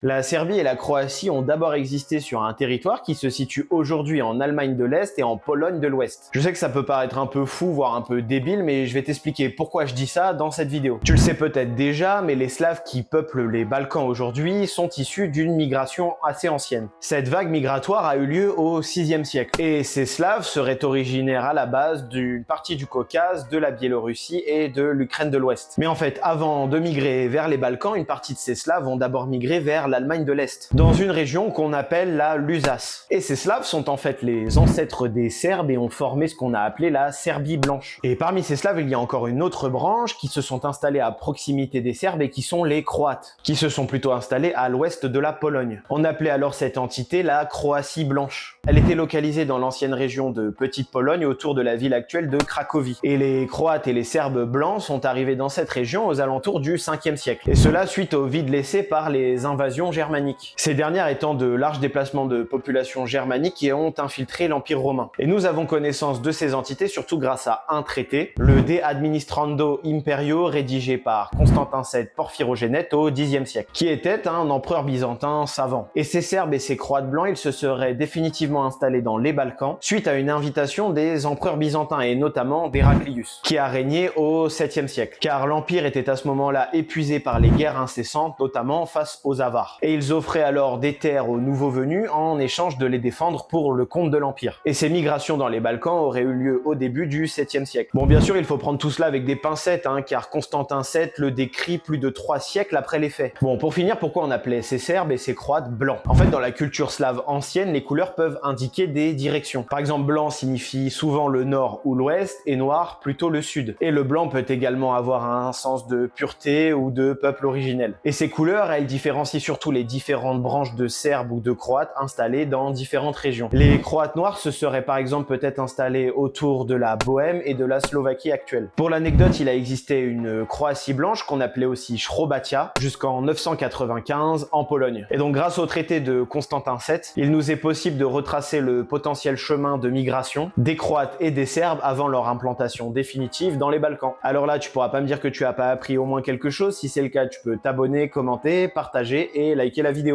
La Serbie et la Croatie ont d'abord existé sur un territoire qui se situe aujourd'hui en Allemagne de l'Est et en Pologne de l'Ouest. Je sais que ça peut paraître un peu fou, voire un peu débile, mais je vais t'expliquer pourquoi je dis ça dans cette vidéo. Tu le sais peut-être déjà, mais les Slaves qui peuplent les Balkans aujourd'hui sont issus d'une migration assez ancienne. Cette vague migratoire a eu lieu au VIe siècle, et ces Slaves seraient originaires à la base d'une partie du Caucase, de la Biélorussie et de l'Ukraine de l'Ouest. Mais en fait, avant de migrer vers les Balkans, une partie de ces Slaves ont d'abord migré vers l'Allemagne de l'Est, dans une région qu'on appelle la Lusace. Et ces Slaves sont en fait les ancêtres des Serbes et ont formé ce qu'on a appelé la Serbie blanche. Et parmi ces Slaves, il y a encore une autre branche qui se sont installés à proximité des Serbes et qui sont les Croates, qui se sont plutôt installés à l'ouest de la Pologne. On appelait alors cette entité la Croatie blanche. Elle était localisée dans l'ancienne région de Petite Pologne autour de la ville actuelle de Cracovie. Et les Croates et les Serbes blancs sont arrivés dans cette région aux alentours du 5e siècle. Et cela suite au vide laissé par les invasions germaniques. Ces dernières étant de larges déplacements de populations germaniques qui ont infiltré l'Empire romain. Et nous avons connaissance de ces entités surtout grâce à un traité, le De Administrando Imperio, rédigé par Constantin VII Porphyrogénète au Xe siècle, qui était un empereur byzantin savant. Et ces Serbes et ces Croates blancs, ils se seraient définitivement installés dans les Balkans suite à une invitation des empereurs byzantins et notamment d'Héraclius, qui a régné au 7e siècle, car l'Empire était à ce moment-là épuisé par les guerres incessantes, notamment face aux Avars. Et ils offraient alors des terres aux nouveaux venus en échange de les défendre pour le compte de l'Empire. Et ces migrations dans les Balkans auraient eu lieu au début du 7e siècle. Bon, bien sûr, il faut prendre tout cela avec des pincettes, car Constantin VII le décrit plus de 3 siècles après les faits. Bon, pour finir, pourquoi on appelait ces Serbes et ces Croates blancs? En fait, dans la culture slave ancienne, les couleurs peuvent indiquer des directions. Par exemple, blanc signifie souvent le nord ou l'ouest, et noir plutôt le sud. Et le blanc peut également avoir un sens de pureté ou de peuple originel. Et ces couleurs, elles différencient surtout les différentes branches de Serbes ou de Croates installées dans différentes régions. Les Croates noirs se seraient par exemple peut-être installés autour de la Bohème et de la Slovaquie actuelle. Pour l'anecdote, il a existé une Croatie blanche qu'on appelait aussi Chrobatia jusqu'en 995 en Pologne. Et donc grâce au traité de Constantin VII, il nous est possible de retracer le potentiel chemin de migration des Croates et des Serbes avant leur implantation définitive dans les Balkans. Alors là, tu pourras pas me dire que tu as pas appris au moins quelque chose. Si c'est le cas, tu peux t'abonner, commenter, partager et liker la vidéo.